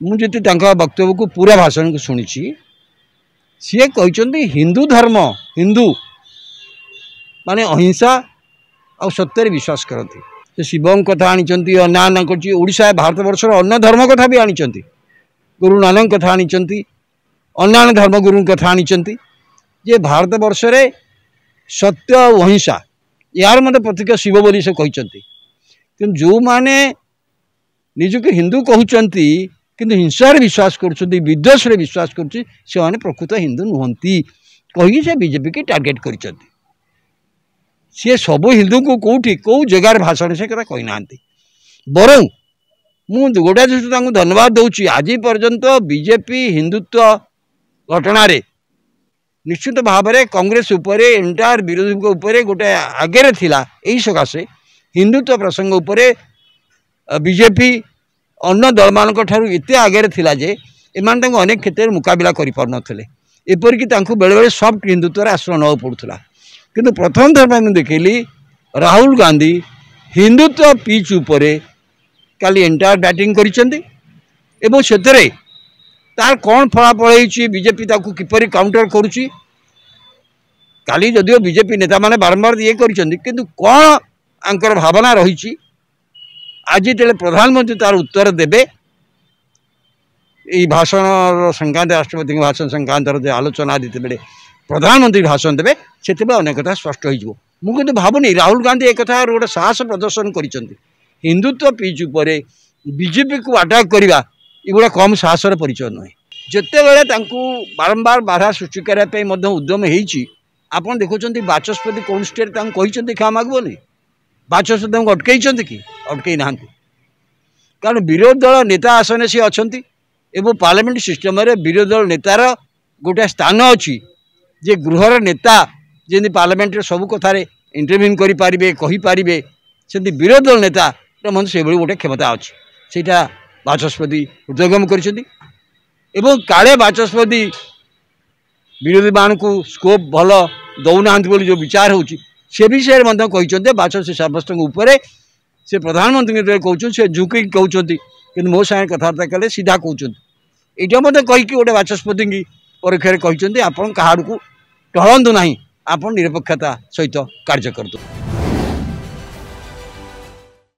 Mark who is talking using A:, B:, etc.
A: मुझे वक्तव्य को पूरा भाषण को शुणी सी कहते हिंदू धर्म हिंदू माने अहिंसा और सत्य विश्वास करती से शिव कथा आनी अन्ना ओडिशा भारत वर्ष अन्न धर्म कथा भी आनी गुरु नानक कथा आनी अन्ना धर्म गुरु कथा आनी जे भारत वर्ष रे सत्य और अहिंसा यार मत प्रतीक शिव बोली से कहते कि जो माने निजक हिंदू कहते किंतु हिंसार विश्वास कर विद्वेष विश्वास कर प्रकृत हिंदू नुहंती कही से बीजेपी की टार्गेट कर सी सब हिंदू को कौटी कौ जगार भाषण से कथा कही ना बर मु गोटा दृष्टि धन्यवाद दूसरी आज पर्यंत बीजेपी हिंदुत्व घटना निश्चित भाव में कांग्रेस उपरे एंटायर विरोधी उपरे गोटे आगे थिला यही सकाशे हिंदुत्व प्रसंग उपरे बीजेपी अन्य दल मान एत आगे थिला जे एमान अनेक क्षेत्र में मुकाबला कर पारे एपरिक बेले बेले सफ्ट हिंदुत्व आश्रय ना पड़ूला किंतु प्रथम थर मुझे देखली राहुल गांधी हिंदुत्व पिच उपरे काली एंटायर बैटिंग कर तार कौन फलाफल बीजेपी किपरि काउंटर करुच्ची काली जदिव बीजेपी नेता माने बारंबार ये किंतु कौन आंकर भावना रही आज तेरे प्रधानमंत्री तार उत्तर देवे ये भाषण संक्रांत राष्ट्रपति भाषण संक्रांत आलोचना आदि बेले प्रधानमंत्री भाषण देवे से अनेक कथा स्पष्ट हो भावुनी राहुल गांधी एक कथा गोटे साहस प्रदर्शन कर हिंदुत्व पिच उपरे बीजेपी को अटाक करवा एगुड़ा कम साहसर परिचय नुहे जिते बड़े बारंबार बाधा सृष्टि करने उद्यम होपन देखुं बाचस्पति कौन स्टेट कहते क्षमा मागबनी बाचस्पति अटकई कि अटकई ना कारण विरोधी दल नेता आसने सी अच्छा एवं पार्लियामेंट सिस्टम रे विरोधी दल नेतार गोटे स्थान अच्छी जे गृहर नेता जमी पार्लियामेंट सब कथार इंटरव्यू करें से विरोधी दल नेता मन से गोटे क्षमता अच्छी सेटा बाचस्पति हृदयंगम कर काले बाचस्पति विरोधी मान को स्कोप भल दौना जो विचार होची से विषय में कहते बाचस्पति समस्त से प्रधानमंत्री कहते से झुकी कहते कि मो सागे कथबार्ता कले सीधा कहते यहाँ मत कहीकि गोटे बाचस्पति की परीक्षा कहते आपड़ क्या टहलतु ना आप निरपेक्षता सहित कार्य करतु।